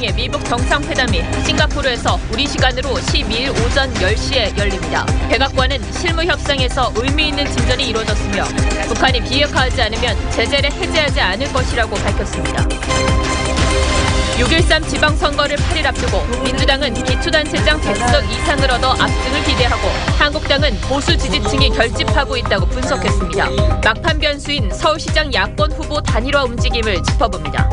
정상의 미북 정상회담이 싱가포르에서 우리 시간으로 12일 오전 10시에 열립니다. 백악관은 실무 협상에서 의미 있는 진전이 이루어졌으며 북한이 비핵화하지 않으면 제재를 해제하지 않을 것이라고 밝혔습니다. 6.13 지방선거를 8일 앞두고 민주당은 기초단체장 100석 이상을 얻어 압승을 기대하고 한국당은 보수 지지층이 결집하고 있다고 분석했습니다. 막판 변수인 서울시장 야권 후보 단일화 움직임을 짚어봅니다.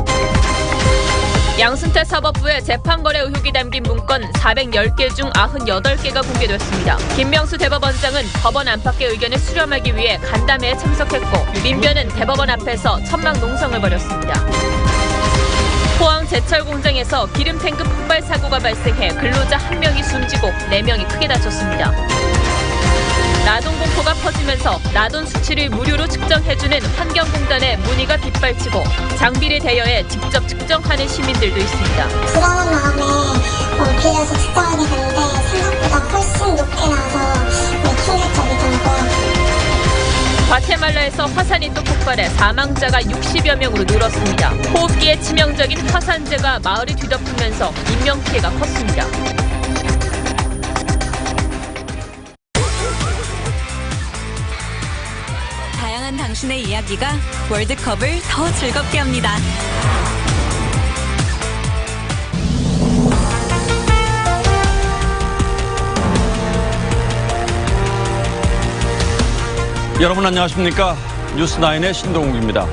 양승태 사법부의 재판거래 의혹이 담긴 문건 410개 중 98개가 공개됐습니다. 김명수 대법원장은 법원 안팎의 의견을 수렴하기 위해 간담회에 참석했고 민변은 대법원 앞에서 천막 농성을 벌였습니다. 포항 제철 공장에서 기름 탱크 폭발 사고가 발생해 근로자 1명이 숨지고 4명이 크게 다쳤습니다. 라돈 공포가 퍼지면서 라돈 수치를 무료로 측정해주는 환경공단의 문의가 빗발치고 장비를 대여해 직접 측정하는 시민들도 있습니다. 부러운 마음에 빌려서 측정하게 되는데 생각보다 훨씬 높게 나와서 충격적이더라고요. 과테말라에서 화산이 또 폭발해 사망자가 60여 명으로 늘었습니다. 호흡기에 치명적인 화산재가 마을을 뒤덮으면서 인명피해가 컸습니다. 다양한 당신의 이야기가 월드컵을 더 즐겁게 합니다. 여러분 안녕하십니까? 뉴스9의 신동욱입니다.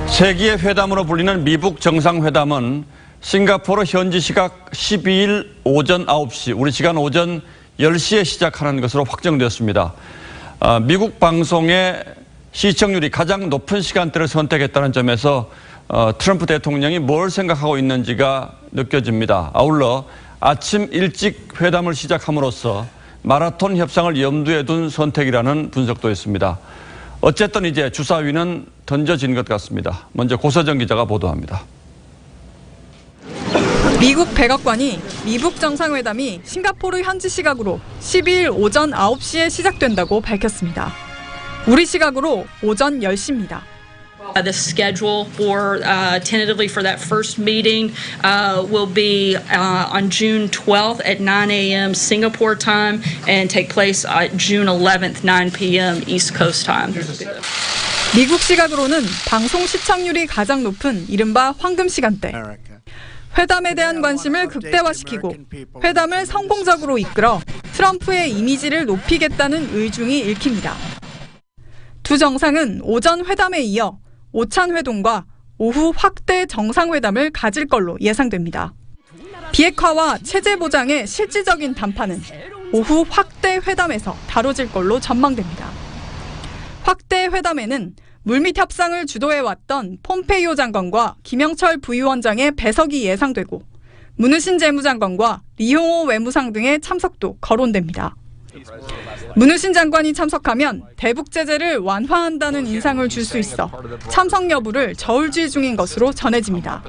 세기의 회담으로 불리는 미북 정상회담은 싱가포르 현지 시각 12일 오전 9시, 우리 시간 오전 10시에 시작하는 것으로 확정되었습니다. 미국 방송의 시청률이 가장 높은 시간대를 선택했다는 점에서 트럼프 대통령이 뭘 생각하고 있는지가 느껴집니다. 아울러 아침 일찍 회담을 시작함으로써 마라톤 협상을 염두에 둔 선택이라는 분석도 있습니다. 어쨌든 이제 주사위는 던져진 것 같습니다. 먼저 고서정 기자가 보도합니다. 미국 백악관이 미북 정상회담이 싱가포르 현지 시각으로 12일 오전 9시에 시작된다고 밝혔습니다. 우리 시각으로 오전 10시입니다. The schedule for tentatively for that first meeting will be on June 12th at 9 a.m. Singapore time and take place June 11th, 9 p.m. East Coast time. 미국 시각으로는 방송 시청률이 가장 높은 이른바 황금 시간대. 회담에 대한 관심을 극대화시키고 회담을 성공적으로 이끌어 트럼프의 이미지를 높이겠다는 의중이 읽힙니다. 두 정상은 오전 회담에 이어 오찬 회동과 오후 확대 정상회담을 가질 걸로 예상됩니다. 비핵화와 체제 보장의 실질적인 담판은 오후 확대 회담에서 다뤄질 걸로 전망됩니다. 확대 회담에는 물밑 협상을 주도해왔던 폼페이오 장관과 김영철 부위원장의 배석이 예상되고 문우신 재무장관과 리홍호 외무상 등의 참석도 거론됩니다. 문우신 장관이 참석하면 대북 제재를 완화한다는 인상을 줄 수 있어 참석 여부를 저울질 중인 것으로 전해집니다.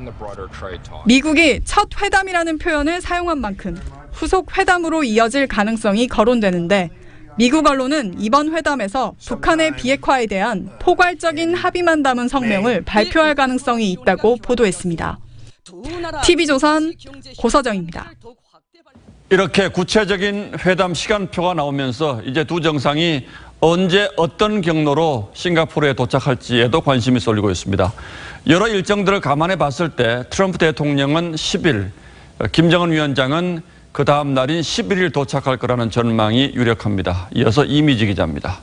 미국이 첫 회담이라는 표현을 사용한 만큼 후속 회담으로 이어질 가능성이 거론되는데 미국 언론은 이번 회담에서 북한의 비핵화에 대한 포괄적인 합의만 담은 성명을 발표할 가능성이 있다고 보도했습니다. TV조선 고서정입니다. 이렇게 구체적인 회담 시간표가 나오면서 이제 두 정상이 언제 어떤 경로로 싱가포르에 도착할지에도 관심이 쏠리고 있습니다. 여러 일정들을 감안해 봤을 때 트럼프 대통령은 10일, 김정은 위원장은 그 다음 날인 11일 도착할 거라는 전망이 유력합니다. 이어서 이미지 기자입니다.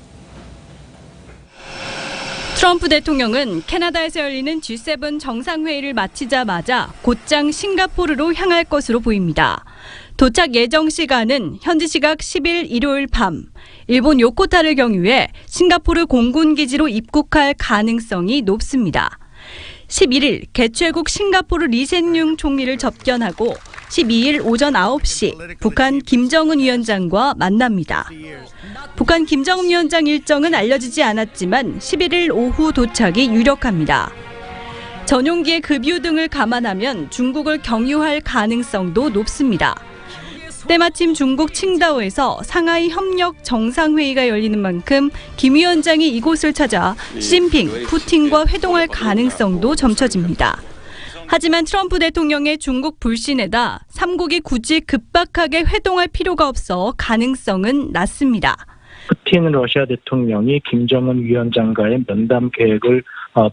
트럼프 대통령은 캐나다에서 열리는 G7 정상회의를 마치자마자 곧장 싱가포르로 향할 것으로 보입니다. 도착 예정 시간은 현지 시각 10일 일요일 밤, 일본 요코타를 경유해 싱가포르 공군기지로 입국할 가능성이 높습니다. 11일 개최국 싱가포르 리센융 총리를 접견하고 12일 오전 9시 북한 김정은 위원장과 만납니다. 북한 김정은 위원장 일정은 알려지지 않았지만 11일 오후 도착이 유력합니다. 전용기의 급유 등을 감안하면 중국을 경유할 가능성도 높습니다. 때마침 중국 칭다오에서 상하이 협력 정상회의가 열리는 만큼 김 위원장이 이곳을 찾아 시진핑, 푸틴과 회동할 가능성도 점쳐집니다. 하지만 트럼프 대통령의 중국 불신에다 삼국이 굳이 급박하게 회동할 필요가 없어 가능성은 낮습니다. 푸틴 러시아 대통령이 김정은 위원장과의 면담 계획을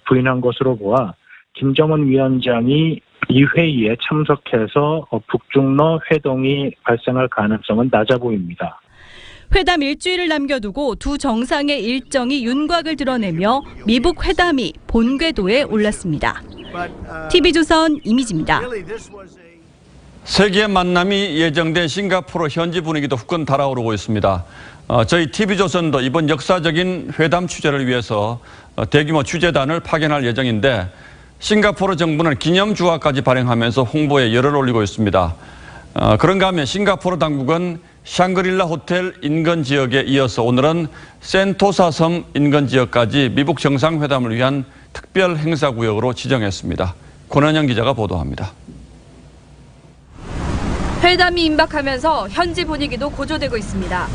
부인한 것으로 보아 김정은 위원장이 이 회의에 참석해서 북중러 회동이 발생할 가능성은 낮아 보입니다. 회담 일주일을 남겨두고 두 정상의 일정이 윤곽을 드러내며 미북 회담이 본궤도에 올랐습니다. TV조선 이미지입니다. 세계의 만남이 예정된 싱가포르 현지 분위기도 후끈 달아오르고 있습니다. 저희 TV조선도 이번 역사적인 회담 취재를 위해서 대규모 취재단을 파견할 예정인데 싱가포르 정부는 기념주화까지 발행하면서 홍보에 열을 올리고 있습니다. 그런가 하면 싱가포르 당국은 샹그릴라 호텔 인근 지역에 이어서 오늘은 센토사 섬 인근 지역까지 미북 정상회담을 위한 특별 행사구역으로 지정했습니다. 권한영 기자가 보도합니다. 회담이 임박하면서 현지 분위기도 고조되고 있습니다.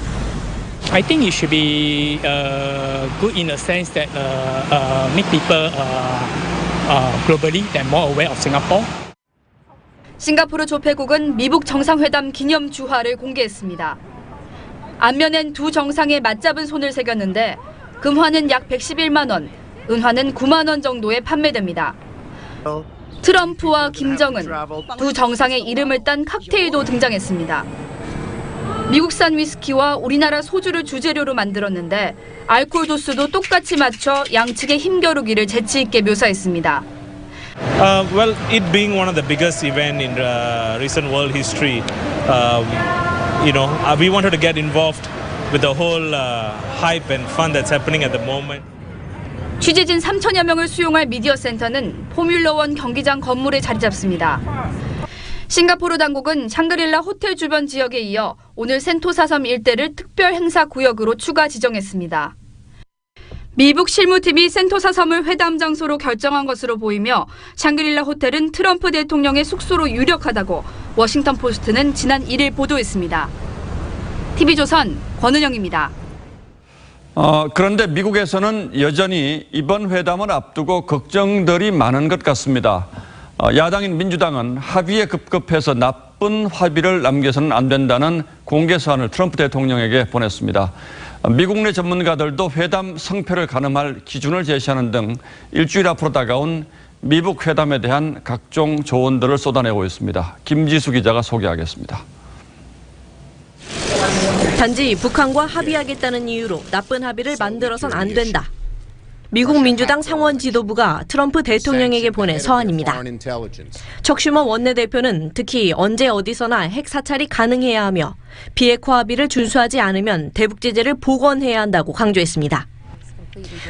I think it should be good in the sense that make people globally that more aware of Singapore. 싱가포르 조폐국은 미북 정상회담 기념 주화를 공개했습니다. 앞면엔 두 정상의 맞잡은 손을 새겼는데 금화는 약 111만 원, 은화는 9만 원 정도에 판매됩니다. 트럼프와 김정은, 두 정상의 이름을 딴 칵테일도 등장했습니다. 미국산 위스키와 우리나라 소주를 주재료로 만들었는데 알코올 도수도 똑같이 맞춰 양측의 힘겨루기를 재치 있게 묘사했습니다. Well, it being one of the biggest event in recent world history, we wanted to get involved with the whole hype and fun that's happening at the moment. 취재진 3천여 명을 수용할 미디어 센터는 포뮬러1 경기장 건물에 자리 잡습니다. 싱가포르 당국은 샹그릴라 호텔 주변 지역에 이어 오늘 센토사 섬 일대를 특별 행사 구역으로 추가 지정했습니다. 미북 실무팀이 센토사 섬을 회담 장소로 결정한 것으로 보이며 샹그릴라 호텔은 트럼프 대통령의 숙소로 유력하다고 워싱턴 포스트는 지난 1일 보도했습니다. TV조선 권은영입니다. 그런데 미국에서는 여전히 이번 회담을 앞두고 걱정들이 많은 것 같습니다. 야당인 민주당은 합의에 급급해서 나쁜 합의를 남겨서는 안 된다는 공개 서한을 트럼프 대통령에게 보냈습니다. 미국 내 전문가들도 회담 성패를 가늠할 기준을 제시하는 등 일주일 앞으로 다가온 미북 회담에 대한 각종 조언들을 쏟아내고 있습니다. 김지수 기자가 소개하겠습니다. 단지 북한과 합의하겠다는 이유로 나쁜 합의를 만들어선 안 된다. 미국 민주당 상원 지도부가 트럼프 대통령에게 보낸 서한입니다. 척 슈머 원내대표는 특히 언제 어디서나 핵 사찰이 가능해야 하며 비핵화 합의를 준수하지 않으면 대북 제재를 복원해야 한다고 강조했습니다.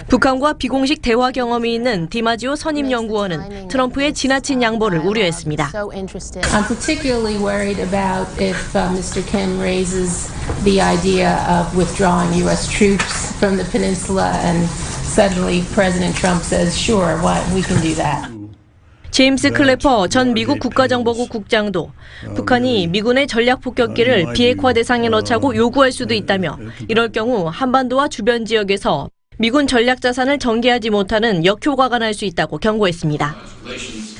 북한과 비공식 대화 경험이 있는 디마지오 선임연구원은 트럼프의 지나친 양보를 우려했습니다. I'm particularly worried about if Mr. Kim raises the idea of withdrawing U.S. troops from the peninsula and suddenly President Trump says, sure, we can do that. 제임스 클래퍼 전 미국 국가정보국 국장도 북한이 미군의 전략폭격기를 비핵화 대상에 넣자고 요구할 수도 있다며 이럴 경우 한반도와 주변 지역에서 미군 전략 자산을 전개하지 못하는 역효과가 날 수 있다고 경고했습니다.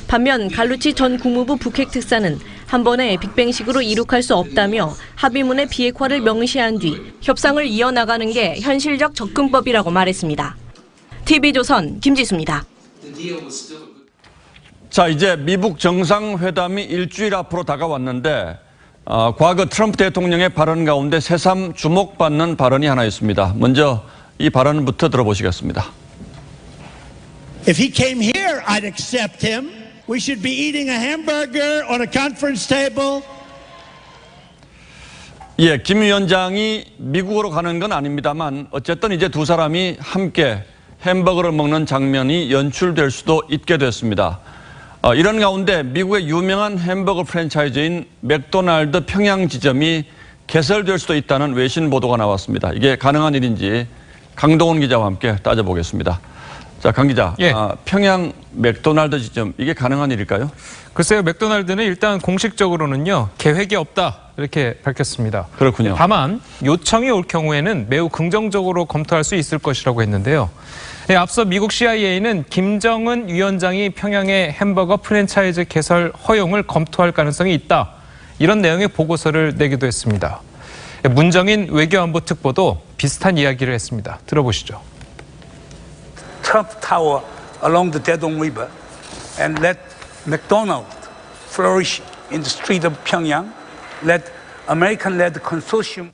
반면 갈루치 전 국무부 북핵 특사는 한 번에 빅뱅식으로 이룩할 수 없다며 합의문의 비핵화를 명시한 뒤 협상을 이어나가는 게 현실적 접근법이라고 말했습니다. TV조선 김지수입니다. 자, 이제 미북 정상회담이 일주일 앞으로 다가왔는데 과거 트럼프 대통령의 발언 가운데 새삼 주목받는 발언이 하나 있습니다. 먼저 이 발언부터 들어보시겠습니다. If he came here, I'd accept him. We should be eating a hamburger on a conference table. 예, 김 위원장이 미국으로 가는 건 아닙니다만 어쨌든 이제 두 사람이 함께 햄버거를 먹는 장면이 연출될 수도 있게 됐습니다. 이런 가운데 미국의 유명한 햄버거 프랜차이즈인 맥도날드 평양 지점이 개설될 수도 있다는 외신 보도가 나왔습니다. 이게 가능한 일인지 강동원 기자와 함께 따져보겠습니다. 자, 강 기자. 예. 평양 맥도날드 지점 이게 가능한 일일까요? 글쎄요, 맥도날드는 일단 공식적으로는요, 계획이 없다 이렇게 밝혔습니다. 그렇군요. 다만 요청이 올 경우에는 매우 긍정적으로 검토할 수 있을 것이라고 했는데요. 예, 앞서 미국 CIA는 김정은 위원장이 평양의 햄버거 프랜차이즈 개설 허용을 검토할 가능성이 있다. 이런 내용의 보고서를 내기도 했습니다. 예, 문정인 외교안보 특보도 비슷한 이야기를 했습니다. 들어보시죠. Trump Tower along the Daedong River and let McDonald's flourish in the street of Pyongyang. Let American-led consortium.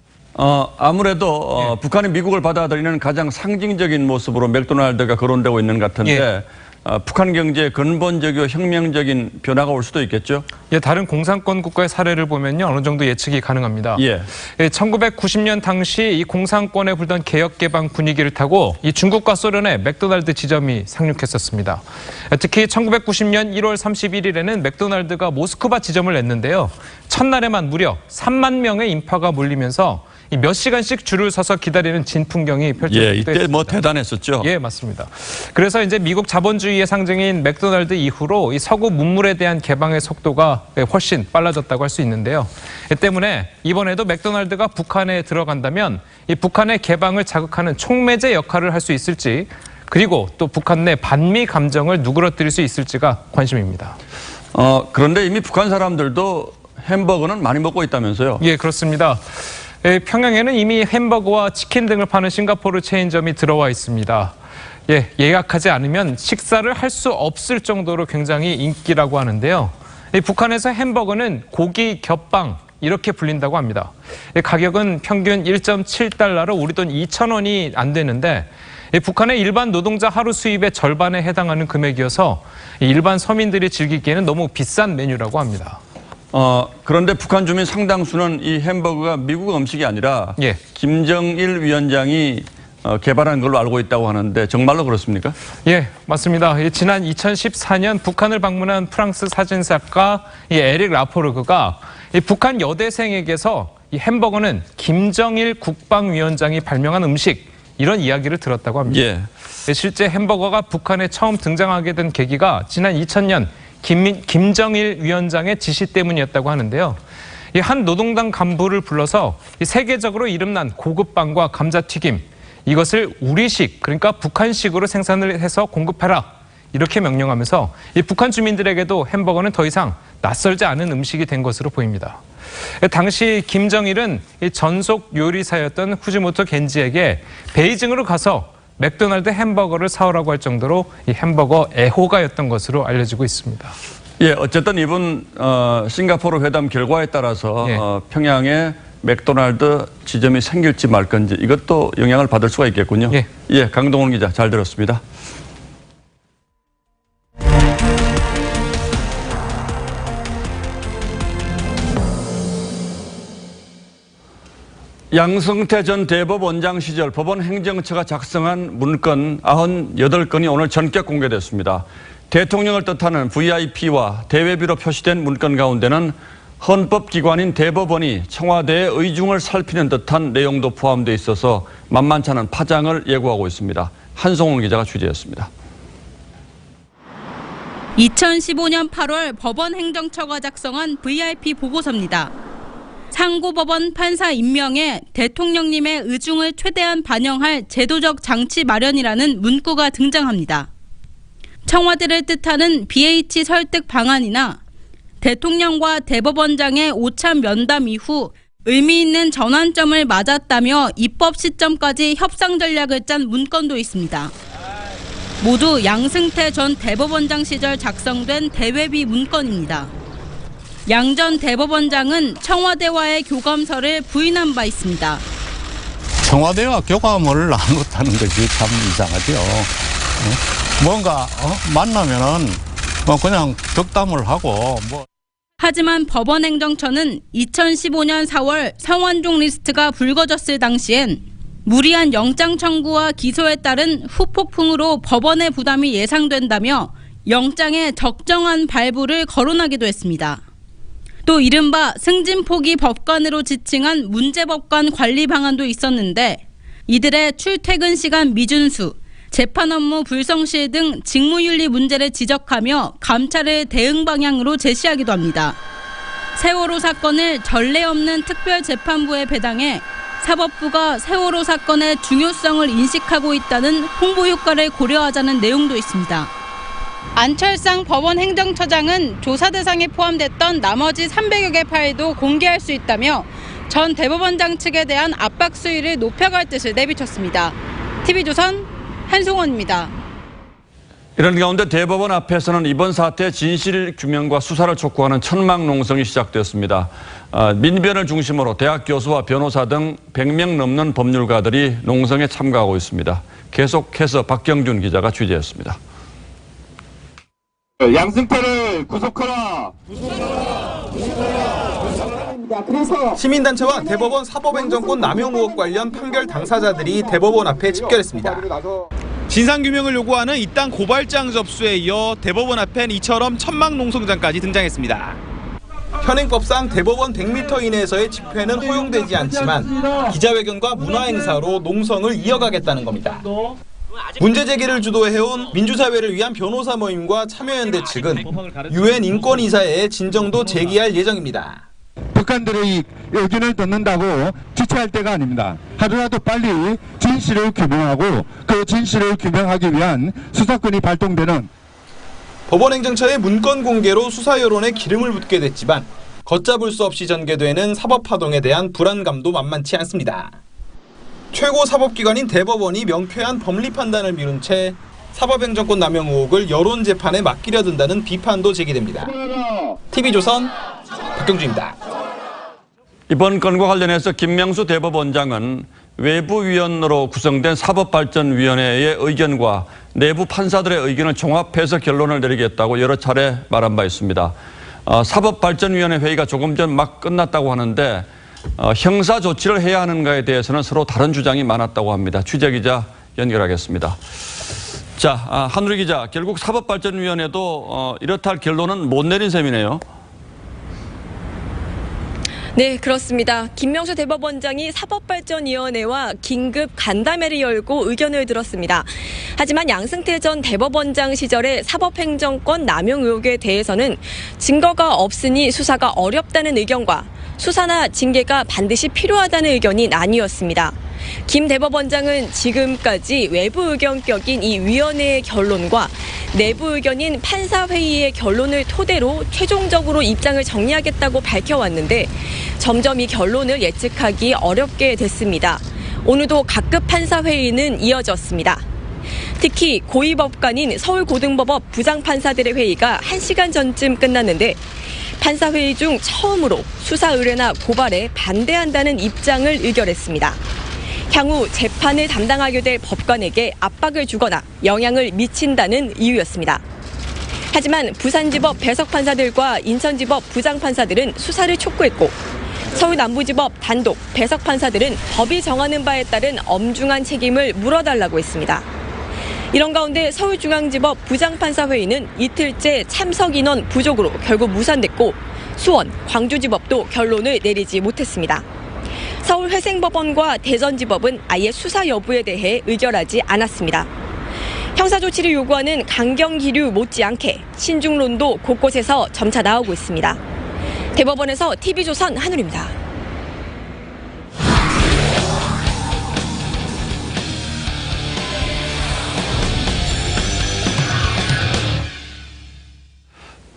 아무래도 북한이 미국을 받아들이는 가장 상징적인 모습으로 맥도날드가 거론되고 있는 것 같은데 예. 북한 경제에 근본적이고 혁명적인 변화가 올 수도 있겠죠? 예, 다른 공산권 국가의 사례를 보면요, 어느 정도 예측이 가능합니다. 예. 1990년 당시 이 공산권에 불던 개혁 개방 분위기를 타고 이 중국과 소련의 맥도날드 지점이 상륙했었습니다. 특히 1990년 1월 31일에는 맥도날드가 모스크바 지점을 냈는데요. 첫날에만 무려 3만 명의 인파가 몰리면서 몇 시간씩 줄을 서서 기다리는 진풍경이 펼쳐지기도 했습니다. 이때 뭐 대단했었죠. 예, 맞습니다. 그래서 이제 미국 자본주의의 상징인 맥도날드 이후로 이 서구 문물에 대한 개방의 속도가 훨씬 빨라졌다고 할 수 있는데요. 이 때문에 이번에도 맥도날드가 북한에 들어간다면 이 북한의 개방을 자극하는 촉매제 역할을 할 수 있을지, 그리고 또 북한 내 반미 감정을 누그러뜨릴 수 있을지가 관심입니다. 그런데 이미 북한 사람들도 햄버거는 많이 먹고 있다면서요? 예, 그렇습니다. 평양에는 이미 햄버거와 치킨 등을 파는 싱가포르 체인점이 들어와 있습니다. 예, 예약하지 않으면 식사를 할 수 없을 정도로 굉장히 인기라고 하는데요. 북한에서 햄버거는 고기 겹빵 이렇게 불린다고 합니다. 가격은 평균 1.7달러로 우리 돈 2,000원이 안 되는데 북한의 일반 노동자 하루 수입의 절반에 해당하는 금액이어서 일반 서민들이 즐기기에는 너무 비싼 메뉴라고 합니다. 그런데 북한 주민 상당수는 이 햄버거가 미국 음식이 아니라 예. 김정일 위원장이 개발한 걸로 알고 있다고 하는데 정말로 그렇습니까? 예, 맞습니다. 지난 2014년 북한을 방문한 프랑스 사진작가 에릭 라포르그가 북한 여대생에게서 이 햄버거는 김정일 국방위원장이 발명한 음식, 이런 이야기를 들었다고 합니다. 예. 실제 햄버거가 북한에 처음 등장하게 된 계기가 지난 2000년 김정일 위원장의 지시 때문이었다고 하는데요. 이 한 노동당 간부를 불러서 세계적으로 이름난 고급 빵과 감자튀김, 이것을 우리식, 그러니까 북한식으로 생산을 해서 공급해라, 이렇게 명령하면서 이 북한 주민들에게도 햄버거는 더 이상 낯설지 않은 음식이 된 것으로 보입니다. 당시 김정일은 이 전속 요리사였던 후지모토 겐지에게 베이징으로 가서 맥도날드 햄버거를 사오라고 할 정도로 이 햄버거 애호가였던 것으로 알려지고 있습니다. 예, 어쨌든 이번 싱가포르 회담 결과에 따라서 예. 평양에 맥도날드 지점이 생길지 말 건지 이것도 영향을 받을 수가 있겠군요. 예. 예, 강동원 기자 잘 들었습니다. 양승태 전 대법원장 시절 법원 행정처가 작성한 문건 98건이 오늘 전격 공개됐습니다. 대통령을 뜻하는 VIP와 대외비로 표시된 문건 가운데는 헌법기관인 대법원이 청와대의 의중을 살피는 듯한 내용도 포함되어 있어서 만만치 않은 파장을 예고하고 있습니다. 한송훈 기자가 취재했습니다. 2015년 8월 법원 행정처가 작성한 VIP 보고서입니다. 상고법원 판사 임명에 대통령님의 의중을 최대한 반영할 제도적 장치 마련이라는 문구가 등장합니다. 청와대를 뜻하는 BH 설득 방안이나 대통령과 대법원장의 오찬 면담 이후 의미 있는 전환점을 맞았다며 입법 시점까지 협상 전략을 짠 문건도 있습니다. 모두 양승태 전 대법원장 시절 작성된 대외비 문건입니다. 양 전 대법원장은 청와대와의 교감서를 부인한 바 있습니다. 청와대와 교감을 나눴다는 것이 참 이상하죠. 뭔가 만나면은 그냥 덕담을 하고 뭐. 하지만 법원행정처는 2015년 4월 성완종 리스트가 불거졌을 당시엔 무리한 영장 청구와 기소에 따른 후폭풍으로 법원의 부담이 예상된다며 영장에 적정한 발부를 거론하기도 했습니다. 또 이른바 승진포기 법관으로 지칭한 문제법관 관리 방안도 있었는데 이들의 출퇴근 시간 미준수, 재판 업무 불성실 등 직무윤리 문제를 지적하며 감찰의 대응 방향으로 제시하기도 합니다. 세월호 사건을 전례 없는 특별재판부에 배당해 사법부가 세월호 사건의 중요성을 인식하고 있다는 홍보 효과를 고려하자는 내용도 있습니다. 안철상 법원 행정처장은 조사 대상에 포함됐던 나머지 300여 개 파일도 공개할 수 있다며 전 대법원장 측에 대한 압박 수위를 높여갈 뜻을 내비쳤습니다. TV조선 한송원입니다. 이런 가운데 대법원 앞에서는 이번 사태의 진실 규명과 수사를 촉구하는 천막 농성이 시작됐습니다. 민변을 중심으로 대학 교수와 변호사 등 100명 넘는 법률가들이 농성에 참가하고 있습니다. 계속해서 박경준 기자가 취재했습니다. 양승태를 구속하라. 시민단체와 대법원 사법행정권 남용 의혹 관련 판결 당사자들이 대법원 앞에 집결했습니다. 진상규명을 요구하는 이딴 고발장 접수에 이어 대법원 앞엔 이처럼 천막 농성장까지 등장했습니다. 현행법상 대법원 100m 이내에서의 집회는 허용되지 않지만 기자회견과 문화행사로 농성을 이어가겠다는 겁니다. 문제 제기를 주도해온 민주사회를 위한 변호사 모임과 참여연대 측은 UN 인권이사회에 진정도 제기할 예정입니다. 북한들의 의견을 듣는다고 지체할 때가 아닙니다. 하루라도 빨리 진실을 규명하고 그 진실을 규명하기 위한 수사권이 발동되는 법원행정처의 문건 공개로 수사 여론에 기름을 붓게 됐지만 걷잡을 수 없이 전개되는 사법파동에 대한 불안감도 만만치 않습니다. 최고 사법기관인 대법원이 명쾌한 법리 판단을 미룬 채 사법행정권 남용 의혹을 여론재판에 맡기려 든다는 비판도 제기됩니다. TV조선 박경주입니다. 이번 건과 관련해서 김명수 대법원장은 외부위원으로 구성된 사법발전위원회의 의견과 내부 판사들의 의견을 종합해서 결론을 내리겠다고 여러 차례 말한 바 있습니다. 사법발전위원회 회의가 조금 전 막 끝났다고 하는데 형사 조치를 해야 하는가에 대해서는 서로 다른 주장이 많았다고 합니다. 취재기자 연결하겠습니다. 자, 한우리 기자, 결국 사법발전위원회도 이렇다 할 결론은 못 내린 셈이네요. 네, 그렇습니다. 김명수 대법원장이 사법발전위원회와 긴급 간담회를 열고 의견을 들었습니다. 하지만 양승태 전 대법원장 시절의 사법행정권 남용 의혹에 대해서는 증거가 없으니 수사가 어렵다는 의견과 수사나 징계가 반드시 필요하다는 의견이 나뉘었습니다. 김 대법원장은 지금까지 외부 의견격인 이 위원회의 결론과 내부 의견인 판사회의의 결론을 토대로 최종적으로 입장을 정리하겠다고 밝혀왔는데 점점 이 결론을 예측하기 어렵게 됐습니다. 오늘도 각급 판사회의는 이어졌습니다. 특히 고위법관인 서울고등법원 부장판사들의 회의가 1시간 전쯤 끝났는데 판사회의 중 처음으로 수사 의뢰나 고발에 반대한다는 입장을 의결했습니다. 향후 재판을 담당하게 될 법관에게 압박을 주거나 영향을 미친다는 이유였습니다. 하지만 부산지법 배석판사들과 인천지법 부장판사들은 수사를 촉구했고 서울남부지법 단독 배석판사들은 법이 정하는 바에 따른 엄중한 책임을 물어달라고 했습니다. 이런 가운데 서울중앙지법 부장판사회의는 이틀째 참석 인원 부족으로 결국 무산됐고 수원, 광주지법도 결론을 내리지 못했습니다. 서울회생법원과 대전지법은 아예 수사 여부에 대해 의결하지 않았습니다. 형사조치를 요구하는 강경기류 못지않게 신중론도 곳곳에서 점차 나오고 있습니다. 대법원에서 TV조선 한울입니다.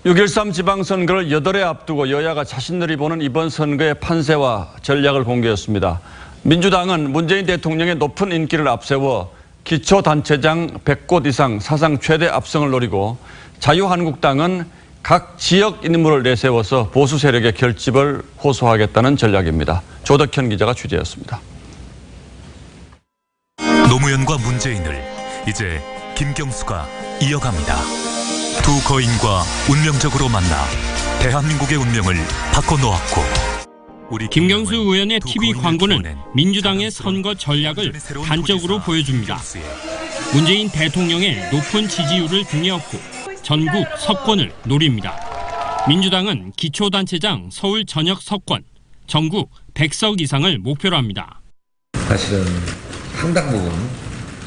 (6.13) 지방선거를 8해 앞두고 여야가 자신들이 보는 이번 선거의 판세와 전략을 공개했습니다. 민주당은 문재인 대통령의 높은 인기를 앞세워 기초단체장 100곳 이상 사상 최대 압승을 노리고 자유한국당은 각 지역 인물을 내세워서 보수 세력의 결집을 호소하겠다는 전략입니다. 조덕현 기자가 취재했습니다. 노무현과 문재인을 이제 김경수가 이어갑니다. 두 거인과 운명적으로 만나 대한민국의 운명을 바꿔놓았고 김경수 의원의 TV 광고는 민주당의 선거 전략을 단적으로 보여줍니다. 문재인 대통령의 높은 지지율을 등에 업고 전국 석권을 노립니다. 민주당은 기초단체장 서울 전역 석권, 전국 100석 이상을 목표로 합니다. 사실은 상당 부분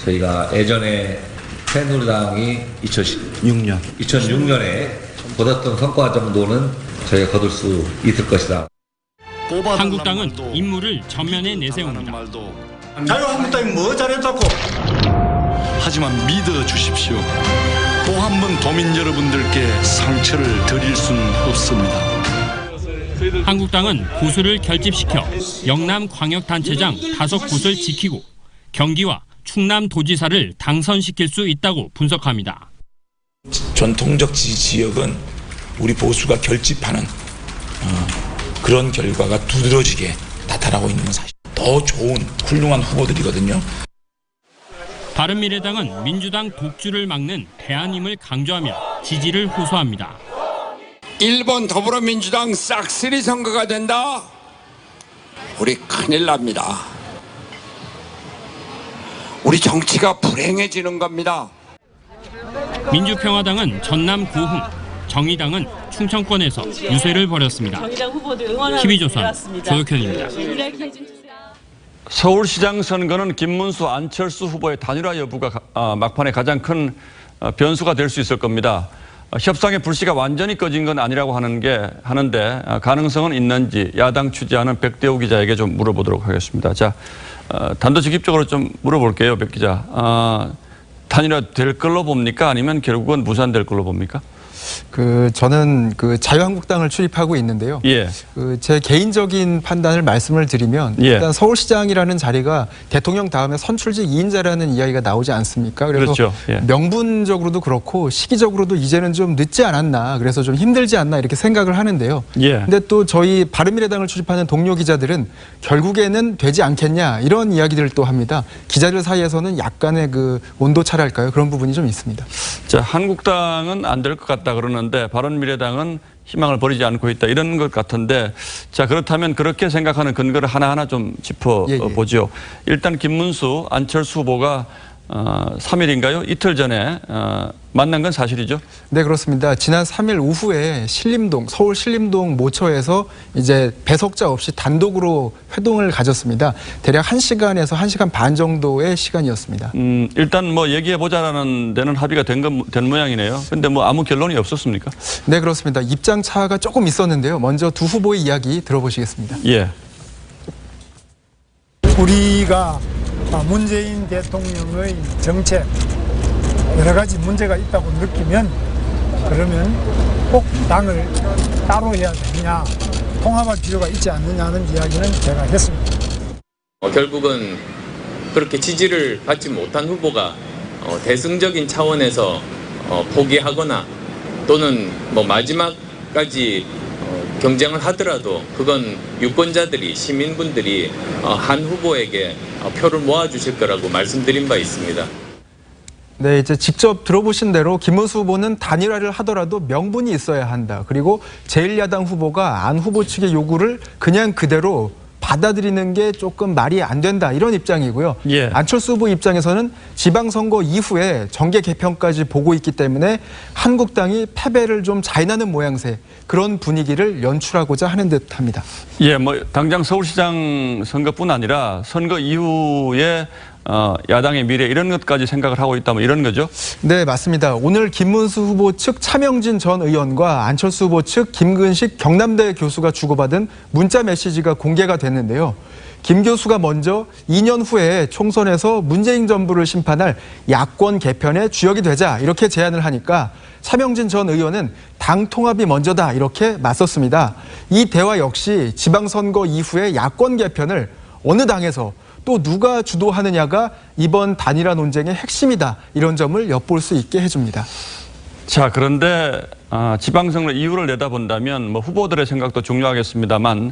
저희가 예전에 새누리당이 2006년에 거뒀던 성과 정도는 저희가 거둘 수 있을 것이다. 한국당은 임무를 전면에 내세웁니다. 자유한국당이 뭐 잘했다고? 하지만 믿어주십시오. 또 한 번 도민 여러분들께 상처를 드릴 수는 없습니다. 한국당은 보수를 결집시켜 영남 광역단체장 5곳을 지키고 경기와 충남도지사를 당선시킬 수 있다고 분석합니다. 전통적 지지 지역은 우리 보수가 결집하는 그런 결과가 두드러지게 나타나고 있는 사실. 더 좋은 훌륭한 후보들이거든요. 바른미래당은 민주당 독주를 막는 대안임을 강조하며 지지를 호소합니다. 일본 더불어민주당 싹쓸이 선거가 된다. 우리 큰일 납니다. 우리 정치가 불행해지는 겁니다. 민주평화당은 전남 고흥, 정의당은 충청권에서 유세를 벌였습니다. TV조선 조혁현입니다. 서울시장 선거는 김문수, 안철수 후보의 단일화 여부가 막판에 가장 큰 변수가 될 수 있을 겁니다. 협상의 불씨가 완전히 꺼진 건 아니라고 하는데 가능성은 있는지 야당 취재하는 백대우 기자에게 좀 물어보도록 하겠습니다. 자, 단도직입적으로 좀 물어볼게요, 백 기자. 단일화 될 걸로 봅니까? 아니면 결국은 무산될 걸로 봅니까? 저는 자유한국당을 출입하고 있는데요. 예. 제 개인적인 판단을 말씀을 드리면 일단 서울시장이라는 자리가 대통령 다음에 선출직 2인자라는 이야기가 나오지 않습니까? 그래서 그렇죠. 예. 명분적으로도 그렇고 시기적으로도 이제는 좀 늦지 않았나, 그래서 좀 힘들지 않나 이렇게 생각을 하는데요. 예. 근데 또 저희 바른미래당을 출입하는 동료 기자들은 결국에는 되지 않겠냐 이런 이야기들을 또 합니다. 기자들 사이에서는 약간의 온도차랄까요? 그런 부분이 좀 있습니다. 자, 한국당은 안 될 것 같다 그러는데 바른미래당은 희망을 버리지 않고 있다 이런 것 같은데, 자, 그렇다면 그렇게 생각하는 근거를 하나하나 좀 짚어보죠. 일단 김문수, 안철수 후보가 3일인가요? 이틀 전에 만난 건 사실이죠? 네, 그렇습니다. 지난 3일 오후에 서울 신림동 모처에서 이제 배석자 없이 단독으로 회동을 가졌습니다. 대략 1시간에서 1시간 반 정도의 시간이었습니다. 일단 뭐 얘기해보자라는 데는 합의가 된 모양이네요. 근데 뭐 아무 결론이 없었습니까? 네, 그렇습니다. 입장 차가 조금 있었는데요. 먼저 두 후보의 이야기 들어보시겠습니다. 예. 우리가 문재인 대통령의 정책 여러 가지 문제가 있다고 느끼면 그러면 꼭 당을 따로 해야 되느냐, 통합할 필요가 있지 않느냐는 이야기는 제가 했습니다. 결국은 그렇게 지지를 받지 못한 후보가 대승적인 차원에서 포기하거나 또는 뭐 마지막까지 경쟁을 하더라도 그건 유권자들이, 시민분들이 한 후보에게 표를 모아주실 거라고 말씀드린 바 있습니다. 네, 이제 직접 들어보신 대로 김문수 후보는 단일화를 하더라도 명분이 있어야 한다. 그리고 제1야당 후보가 안 후보 측의 요구를 그냥 그대로 받아들이는 게 조금 말이 안 된다, 이런 입장이고요. 예. 안철수 후보 입장에서는 지방선거 이후에 정계 개편까지 보고 있기 때문에 한국당이 패배를 좀 자인하는 모양새, 그런 분위기를 연출하고자 하는 듯합니다. 예, 뭐 당장 서울시장 선거뿐 아니라 선거 이후에 야당의 미래 이런 것까지 생각을 하고 있다면 이런 거죠? 네, 맞습니다. 오늘 김문수 후보 측 차명진 전 의원과 안철수 후보 측 김근식 경남대 교수가 주고받은 문자 메시지가 공개가 됐는데요. 김 교수가 먼저 2년 후에 총선에서 문재인 정부를 심판할 야권 개편의 주역이 되자 이렇게 제안을 하니까 차명진 전 의원은 당 통합이 먼저다 이렇게 맞섰습니다. 이 대화 역시 지방선거 이후에 야권 개편을 어느 당에서 또 누가 주도하느냐가 이번 단일화 논쟁의 핵심이다, 이런 점을 엿볼 수 있게 해줍니다. 자, 그런데 지방선거 이유를 내다본다면 뭐 후보들의 생각도 중요하겠습니다만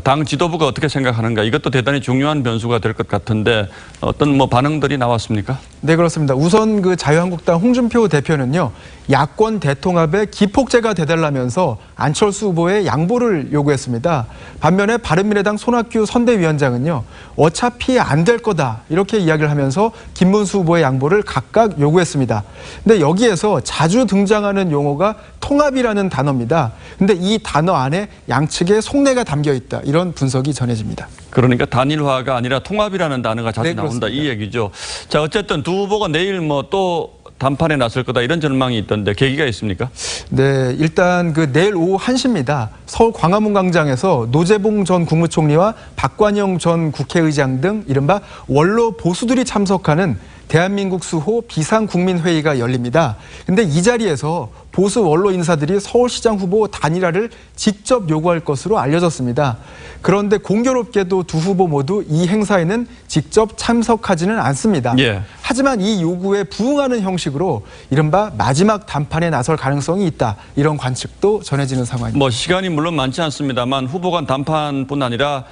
당 지도부가 어떻게 생각하는가, 이것도 대단히 중요한 변수가 될 것 같은데 어떤 뭐 반응들이 나왔습니까? 네, 그렇습니다. 우선 자유한국당 홍준표 대표는요, 야권 대통합에 기폭제가 되달라면서 안철수 후보의 양보를 요구했습니다. 반면에 바른미래당 손학규 선대위원장은요, 어차피 안 될 거다 이렇게 이야기를 하면서 김문수 후보의 양보를 각각 요구했습니다. 근데 여기에서 자주 등장하는 용어가 통합이라는 단어입니다. 근데 이 단어 안에 양측의 속내가 담겨 있다. 이런 분석이 전해집니다. 그러니까 단일화가 아니라 통합이라는 단어가 자주 네, 나온다. 그렇습니다. 이 얘기죠. 자, 어쨌든 두 후보가 내일 뭐 또 단판에 나설 거다 이런 전망이 있던데 계기가 있습니까? 네, 일단 내일 오후 1시입니다. 서울 광화문 광장에서 노재봉 전 국무총리와 박관영 전 국회의장 등 이른바 원로 보수들이 참석하는 대한민국 수호 비상국민회의가 열립니다. 근데 이 자리에서 보수 원로 인사들이 서울시장 후보 단일화를 직접 요구할 것으로 알려졌습니다. 그런데 공교롭게도 두 후보 모두 이 행사에는 직접 참석하지는 않습니다. 예. 하지만 이 요구에 부응하는 형식으로 이른바 마지막 단판에 나설 가능성이 있다. 이런 관측도 전해지는 상황입니다. 뭐 시간이 물론 많지 않습니다만 후보 간 단판뿐 아니라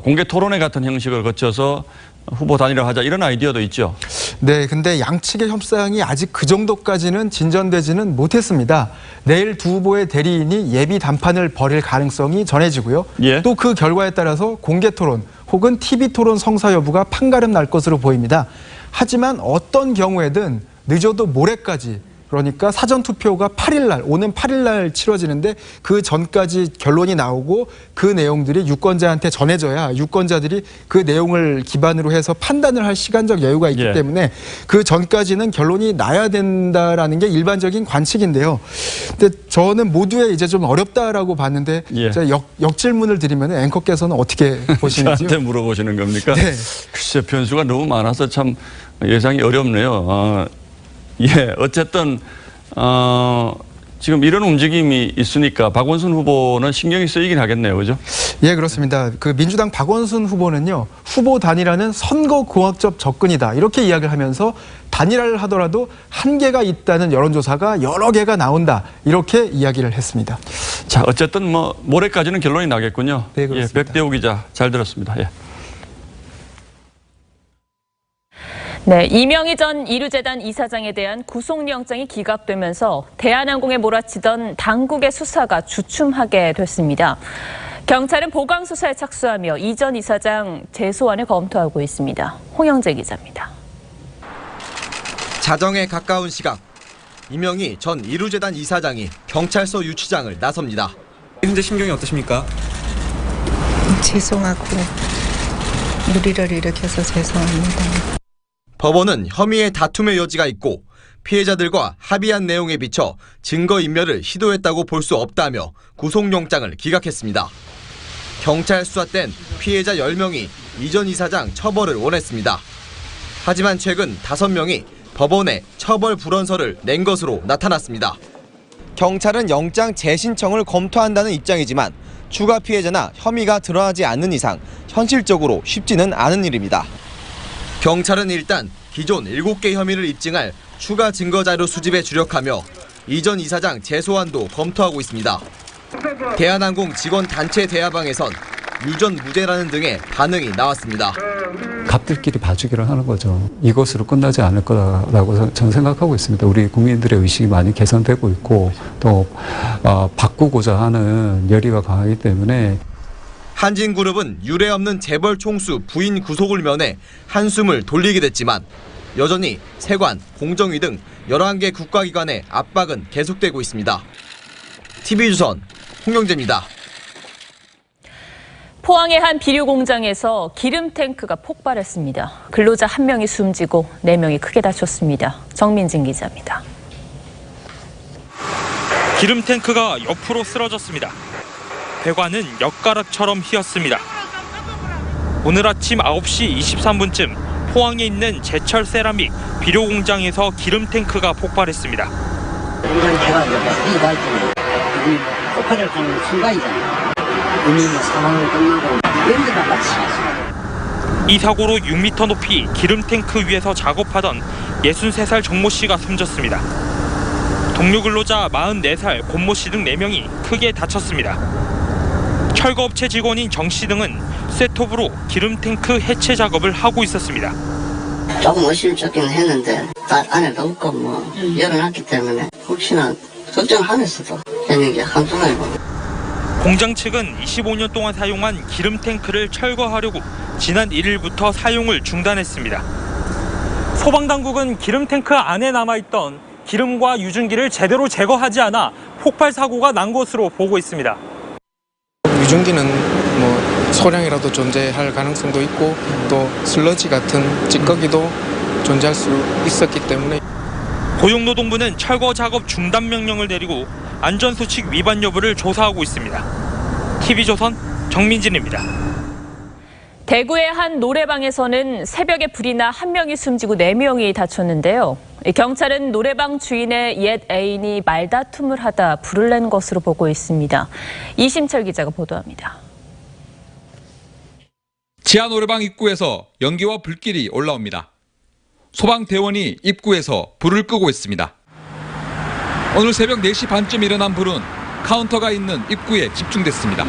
공개 토론회 같은 형식을 거쳐서 후보 단일화하자 이런 아이디어도 있죠. 네, 근데 양측의 협상이 아직 그 정도까지는 진전되지는 못했습니다. 내일 두 후보의 대리인이 예비 담판을 벌일 가능성이 전해지고요. 예. 또 그 결과에 따라서 공개 토론 혹은 TV 토론 성사 여부가 판가름 날 것으로 보입니다. 하지만 어떤 경우에든 늦어도 모레까지 그러니까 사전투표가 8일 날, 오는 8일 날 치러지는데 그 전까지 결론이 나오고 그 내용들이 유권자한테 전해져야 유권자들이 그 내용을 기반으로 해서 판단을 할 시간적 여유가 있기 예. 때문에 그 전까지는 결론이 나야 된다라는 게 일반적인 관측인데요. 근데 저는 모두에 이제 좀 어렵다라고 봤는데 예. 제가 역질문을 드리면 앵커께서는 어떻게 보시는지요? 저한테 물어보시는 겁니까? 네. 글쎄 변수가 너무 많아서 참 예상이 어렵네요. 예, 어쨌든 지금 이런 움직임이 있으니까 박원순 후보는 신경이 쓰이긴 하겠네요, 그죠? 예, 그렇습니다. 민주당 박원순 후보는요, 후보 단일화는 선거공학적 접근이다 이렇게 이야기를 하면서 단일화를 하더라도 한계가 있다는 여론조사가 여러 개가 나온다 이렇게 이야기를 했습니다. 자, 어쨌든 뭐 모레까지는 결론이 나겠군요. 네, 그렇습니다. 예, 백대호 기자 잘 들었습니다. 예. 네, 이명희 전 이루재단 이사장에 대한 구속영장이 기각되면서 대한항공에 몰아치던 당국의 수사가 주춤하게 됐습니다. 경찰은 보강 수사에 착수하며 이 전 이사장 재소환을 검토하고 있습니다. 홍영재 기자입니다. 자정에 가까운 시각, 이명희 전 이루재단 이사장이 경찰서 유치장을 나섭니다. 현재 심경이 어떠십니까? 죄송하고 무리를 일으켜서 죄송합니다. 법원은 혐의의 다툼의 여지가 있고 피해자들과 합의한 내용에 비춰 증거인멸을 시도했다고 볼 수 없다며 구속영장을 기각했습니다. 경찰 수사 땐 피해자 10명이 이 전 이사장 처벌을 원했습니다. 하지만 최근 5명이 법원에 처벌 불원서를 낸 것으로 나타났습니다. 경찰은 영장 재신청을 검토한다는 입장이지만 추가 피해자나 혐의가 드러나지 않는 이상 현실적으로 쉽지는 않은 일입니다. 경찰은 일단 기존 7개 혐의를 입증할 추가 증거자료 수집에 주력하며 이 전 이사장 재소환도 검토하고 있습니다. 대한항공 직원 단체 대화방에선 유전 무죄라는 등의 반응이 나왔습니다. 갑들끼리 봐주기를 하는 거죠. 이것으로 끝나지 않을 거라고 저는 생각하고 있습니다. 우리 국민들의 의식이 많이 개선되고 있고 또 바꾸고자 하는 열의가 강하기 때문에 한진그룹은 유례 없는 재벌 총수 부인 구속을 면해 한숨을 돌리게 됐지만 여전히 세관, 공정위 등 11개 국가기관의 압박은 계속되고 있습니다. TV조선 홍영재입니다. 포항의 한 비료 공장에서 기름 탱크가 폭발했습니다. 근로자 1명이 숨지고 4명이 크게 다쳤습니다. 정민진 기자입니다. 기름 탱크가 옆으로 쓰러졌습니다. 배관은 엿가락처럼 휘었습니다. 오늘 아침 9시 23분쯤 포항에 있는 제철 세라믹 비료 공장에서 기름 탱크가 폭발했습니다. 공장 배가 이거 폭발을 하는 순간이잖아요. 이미 상황을 끝나고 연기가 같이 이 사고로 6m 높이 기름 탱크 위에서 작업하던 63살 정모 씨가 숨졌습니다. 동료 근로자 44살 권모 씨 등 4명이 크게 다쳤습니다. 철거업체 직원인 정 씨 등은 쇠톱으로 기름 탱크 해체 작업을 하고 있었습니다. 조금 의심쩍긴 했는데 다 안에 넣고 열어놨기 때문에 혹시나 걱정하면서도 되는 게 한두 가지고. 공장 측은 25년 동안 사용한 기름 탱크를 철거하려고 지난 1일부터 사용을 중단했습니다. 소방당국은 기름 탱크 안에 남아있던 기름과 유증기를 제대로 제거하지 않아 폭발 사고가 난 것으로 보고 있습니다. 유증기는 소량이라도 존재할 가능성도 있고 또 슬러지 같은 찌꺼기도 존재할 수 있었기 때문에 고용노동부는 철거 작업 중단 명령을 내리고 안전수칙 위반 여부를 조사하고 있습니다. TV조선 정민진입니다. 대구의 한 노래방에서는 새벽에 불이 나 한 명이 숨지고 4명이 다쳤는데요. 경찰은 노래방 주인의 옛 애인이 말다툼을 하다 불을 낸 것으로 보고 있습니다. 이심철 기자가 보도합니다. 지하 노래방 입구에서 연기와 불길이 올라옵니다. 소방대원이 입구에서 불을 끄고 있습니다. 오늘 새벽 4시 반쯤 일어난 불은 카운터가 있는 입구에 집중됐습니다.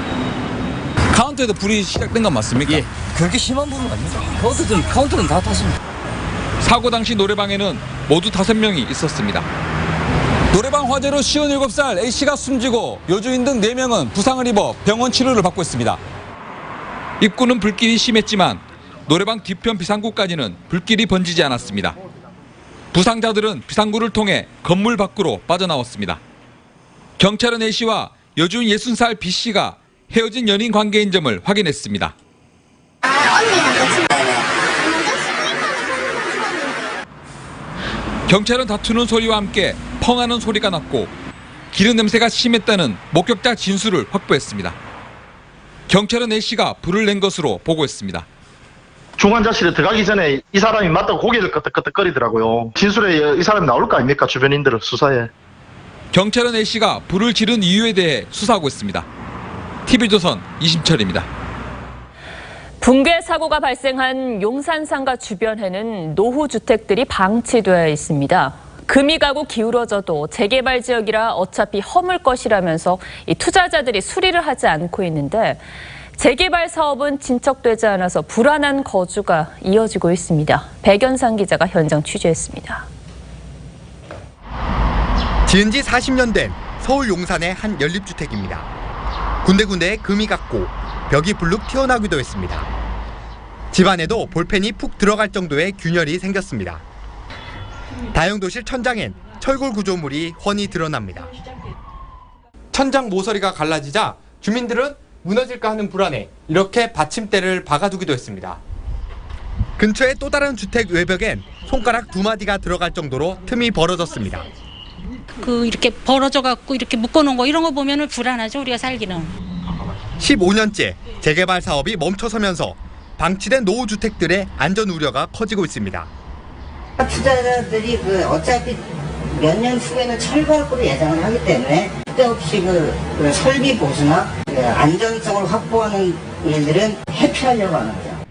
카운터에도 불이 시작된 건 맞습니까? 예, 그렇게 심한 불은 아닙니다. 카운터는 다 탔습니다. 사고 당시 노래방에는 모두 5명이 있었습니다. 노래방 화재로 57살 A씨가 숨지고 여주인 등 4명은 부상을 입어 병원 치료를 받고 있습니다. 입구는 불길이 심했지만 노래방 뒤편 비상구까지는 불길이 번지지 않았습니다. 부상자들은 비상구를 통해 건물 밖으로 빠져나왔습니다. 경찰은 A씨와 여주인 60살 B씨가 헤어진 연인 관계인 점을 확인했습니다. 경찰은 다투는 소리와 함께 펑하는 소리가 났고 기름 냄새가 심했다는 목격자 진술을 확보했습니다. 경찰은 A씨가 불을 낸 것으로 보고했습니다. 중환자실에 들어가기 전에 이 사람이 맞다고 고개를 끄덕끄덕거리더라고요. 진술에 이 사람이 나올 거 아닙니까? 주변인들 수사에. 경찰은 A씨가 불을 지른 이유에 대해 수사하고 있습니다. TV조선 이심철입니다. 붕괴 사고가 발생한 용산상가 주변에는 노후주택들이 방치되어 있습니다. 금이 가고 기울어져도 재개발 지역이라 어차피 허물 것이라면서 이 투자자들이 수리를 하지 않고 있는데 재개발 사업은 진척되지 않아서 불안한 거주가 이어지고 있습니다. 백연상 기자가 현장 취재했습니다. 지은 지 40년 된 서울 용산의 한 연립주택입니다. 군데군데 금이 갔고 벽이 불룩 튀어나오기도 했습니다. 집안에도 볼펜이 푹 들어갈 정도의 균열이 생겼습니다. 다용도실 천장엔 철골 구조물이 훤히 드러납니다. 천장 모서리가 갈라지자 주민들은 무너질까 하는 불안에 이렇게 받침대를 박아두기도 했습니다. 근처의 또 다른 주택 외벽엔 손가락 2마디가 들어갈 정도로 틈이 벌어졌습니다. 이렇게 벌어져 갖고 이렇게 묶어놓은 거 이런 거 보면은 불안하죠, 우리가 살기는. 15년째 재개발 사업이 멈춰서면서 방치된 노후주택들의 안전 우려가 커지고 있습니다. 투자자들이 어차피 몇 년 후에는 철거할 거로 예상을 하기 때문에 그때없이 설비 보수나 안전성을 확보하는 일들은 회피하려고 하는 거죠.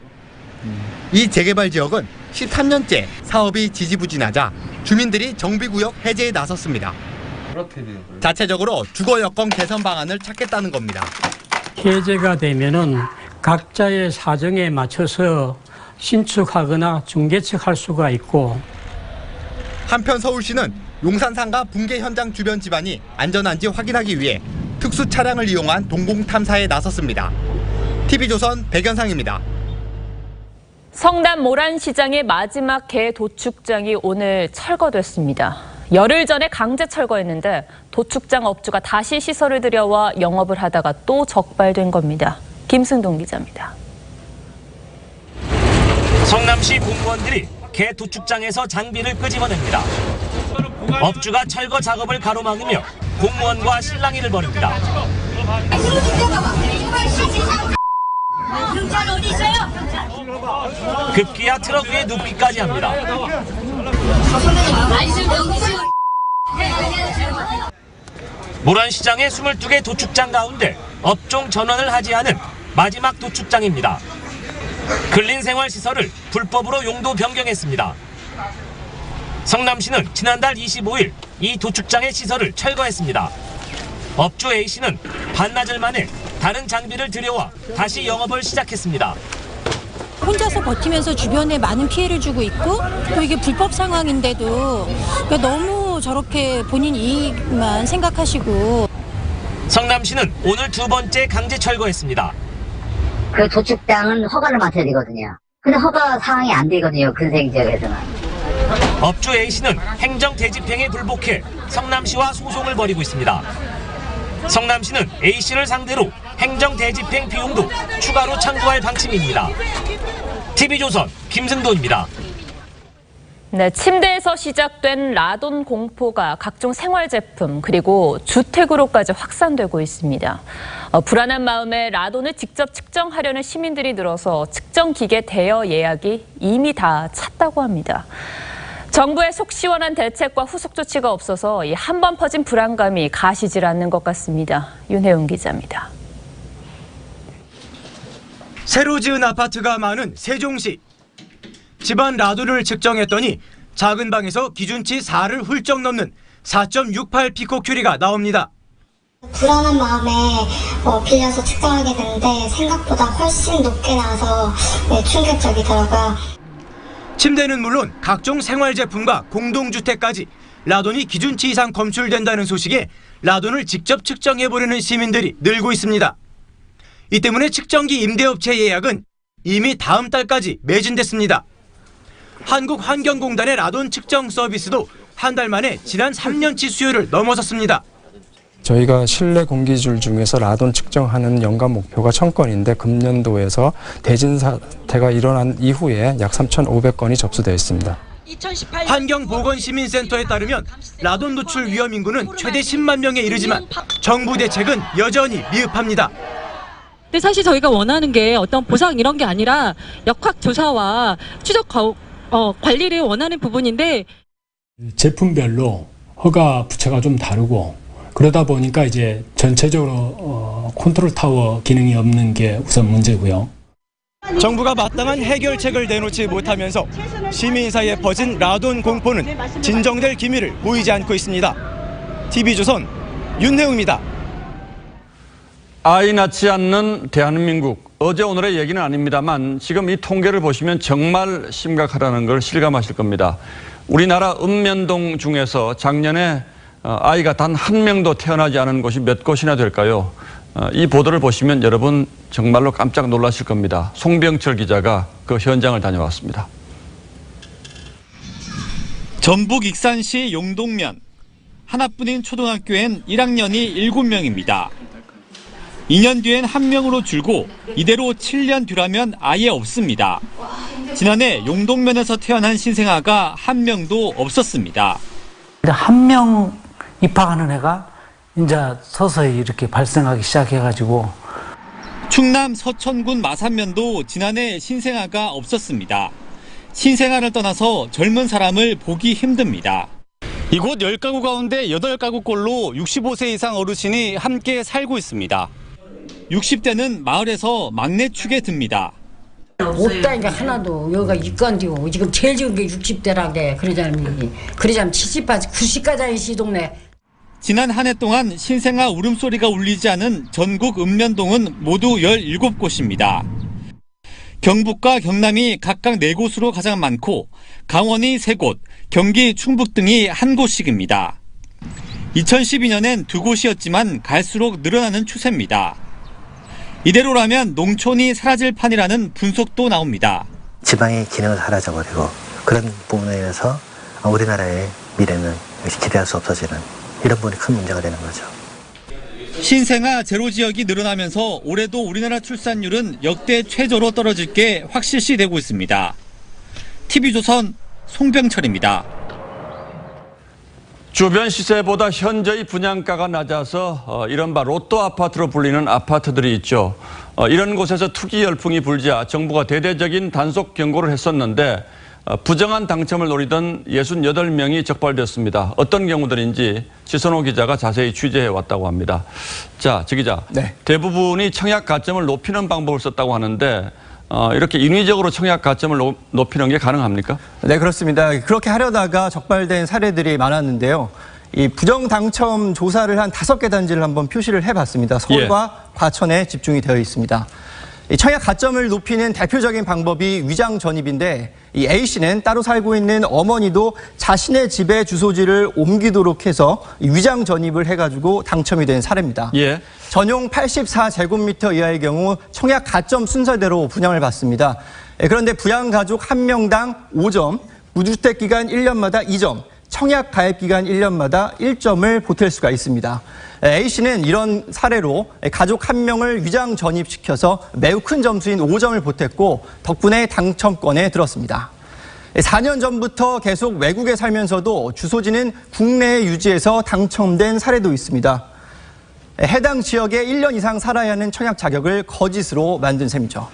이 재개발 지역은 13년째 사업이 지지부진하자 주민들이 정비구역 해제에 나섰습니다. 자체적으로 주거 여건 개선 방안을 찾겠다는 겁니다. 해제가 되면은 각자의 사정에 맞춰서 신축하거나 중개척할 수가 있고. 한편 서울시는 용산상가 붕괴 현장 주변 집안이 안전한지 확인하기 위해 특수 차량을 이용한 동공 탐사에 나섰습니다. TV조선 백연상입니다. 성남 모란시장의 마지막 개 도축장이 오늘 철거됐습니다. 열흘 전에 강제 철거했는데 도축장 업주가 다시 시설을 들여와 영업을 하다가 또 적발된 겁니다. 김승동 기자입니다. 성남시 공무원들이 개 도축장에서 장비를 끄집어냅니다. 업주가 철거 작업을 가로막으며 공무원과 실랑이를 벌입니다. 급기야 트럭 위에 눕기까지 합니다. 모란시장의 22개 도축장 가운데 업종 전원을 하지 않은 마지막 도축장입니다. 근린생활시설을 불법으로 용도 변경했습니다. 성남시는 지난달 25일 이 도축장의 시설을 철거했습니다. 업주 A씨는 반나절 만에 다른 장비를 들여와 다시 영업을 시작했습니다. 혼자서 버티면서 주변에 많은 피해를 주고 있고 또 이게 불법 상황인데도 너무 저렇게 본인 이익만 생각하시고. 성남시는 오늘 2번째 강제 철거했습니다. 그 도축장은 허가를 맡아야 되거든요. 근데 허가 사항이 안 되거든요. 근생 지역에서는. 업주 A씨는 행정 대집행에 불복해 성남시와 소송을 벌이고 있습니다. 성남시는 A씨를 상대로 행정 대집행 비용도 추가로 청구할 방침입니다. TV조선 김승돈입니다. 네, 침대에서 시작된 라돈 공포가 각종 생활제품 그리고 주택으로까지 확산되고 있습니다. 불안한 마음에 라돈을 직접 측정하려는 시민들이 늘어서 측정기계 대여 예약이 이미 다 찼다고 합니다. 정부의 속 시원한 대책과 후속 조치가 없어서 이 한 번 퍼진 불안감이 가시질 않는 것 같습니다. 윤혜웅 기자입니다. 새로 지은 아파트가 많은 세종시. 집안 라돈을 측정했더니 작은 방에서 기준치 4를 훌쩍 넘는 4.68 피코큐리가 나옵니다. 불안한 마음에 빌려서 측정하게 되는데 생각보다 훨씬 높게 나와서 충격적이더라고요. 침대는 물론 각종 생활제품과 공동주택까지 라돈이 기준치 이상 검출된다는 소식에 라돈을 직접 측정해보려는 시민들이 늘고 있습니다. 이 때문에 측정기 임대업체 예약은 이미 다음 달까지 매진됐습니다. 한국환경공단의 라돈 측정 서비스도 한 달 만에 지난 3년치 수요를 넘어섰습니다. 저희가 실내 공기줄 중에서 라돈 측정하는 연간 목표가 1000건인데 금년도에서 대진 사태가 일어난 이후에 약 3,500건이 접수되어 있습니다. 환경보건시민센터에 따르면 라돈 노출 위험 인구는 최대 10만 명에 이르지만 정부 대책은 여전히 미흡합니다. 근데 사실 저희가 원하는 게 어떤 보상 이런 게 아니라 역학조사와 추적 관리를 원하는 부분인데 제품별로 허가 부처가 좀 다르고 그러다 보니까 이제 전체적으로 컨트롤 타워 기능이 없는 게 우선 문제고요. 정부가 마땅한 해결책을 내놓지 못하면서 시민 사이에 퍼진 라돈 공포는 진정될 기미를 보이지 않고 있습니다. TV조선 윤혜웅입니다. 아이 낳지 않는 대한민국. 어제 오늘의 얘기는 아닙니다만 지금 이 통계를 보시면 정말 심각하다는 걸 실감하실 겁니다. 우리나라 읍면동 중에서 작년에 아이가 단 한 명도 태어나지 않은 곳이 몇 곳이나 될까요? 이 보도를 보시면 여러분 정말로 깜짝 놀라실 겁니다. 송병철 기자가 그 현장을 다녀왔습니다. 전북 익산시 용동면. 하나뿐인 초등학교엔 1학년이 7명입니다. 2년 뒤엔 1명으로 줄고 이대로 7년 뒤라면 아예 없습니다. 지난해 용동면에서 태어난 신생아가 1명도 없었습니다. 1명 입학하는 애가 이제 서서히 이렇게 발생하기 시작해가지고 충남 서천군 마산면도 지난해 신생아가 없었습니다. 신생아를 떠나서 젊은 사람을 보기 힘듭니다. 이곳 10가구 가운데 8가구꼴로 65세 이상 어르신이 함께 살고 있습니다. 60대는 마을에서 막내 축에 듭니다. 없다니까 하나도. 여기가 입건디고 지금 제일 적은 게 60대라게 그러자면 70까지 90까지 시 동네. 지난 한 해 동안 신생아 울음소리가 울리지 않은 전국 읍면동은 모두 17곳입니다. 경북과 경남이 각각 4곳으로 가장 많고 강원이 3곳, 경기, 충북 등이 1곳씩입니다. 2012년엔 2곳이었지만 갈수록 늘어나는 추세입니다. 이대로라면 농촌이 사라질 판이라는 분석도 나옵니다. 지방의 기능을 사라져버리고 그런 부분에 의해서 우리나라의 미래는 기대할 수 없어지는 이런 부분이 큰 문제가 되는 거죠. 신생아 제로 지역이 늘어나면서 올해도 우리나라 출산율은 역대 최저로 떨어질 게 확실시되고 있습니다. TV조선 송병철입니다. 주변 시세보다 현저히 분양가가 낮아서 이른바 로또 아파트로 불리는 아파트들이 있죠. 이런 곳에서 투기 열풍이 불자 정부가 대대적인 단속 경고를 했었는데 부정한 당첨을 노리던 68명이 적발됐습니다. 어떤 경우들인지 지선호 기자가 자세히 취재해 왔다고 합니다. 자, 지 기자. 네. 대부분이 청약 가점을 높이는 방법을 썼다고 하는데 이렇게 인위적으로 청약 가점을 높이는 게 가능합니까? 네, 그렇습니다. 그렇게 하려다가 적발된 사례들이 많았는데요. 이 부정 당첨 조사를 한 5개 단지를 한번 표시를 해봤습니다. 서울과 과천에 집중이 되어 있습니다. 이 청약 가점을 높이는 대표적인 방법이 위장 전입인데 이 A씨는 따로 살고 있는 어머니도 자신의 집에 주소지를 옮기도록 해서 위장 전입을 해가지고 당첨이 된 사례입니다. 예. 전용 84제곱미터 이하의 경우 청약 가점 순서대로 분양을 받습니다. 그런데 부양가족 1명당 5점, 무주택 기간 1년마다 2점, 청약 가입 기간 1년마다 1점을 보탤 수가 있습니다. A씨는 이런 사례로 가족 한 명을 위장 전입시켜서 매우 큰 점수인 5점을 보탰고 덕분에 당첨권에 들었습니다. 4년 전부터 계속 외국에 살면서도 주소지는 국내에 유지해서 당첨된 사례도 있습니다. 해당 지역에 1년 이상 살아야 하는 청약 자격을 거짓으로 만든 셈이죠.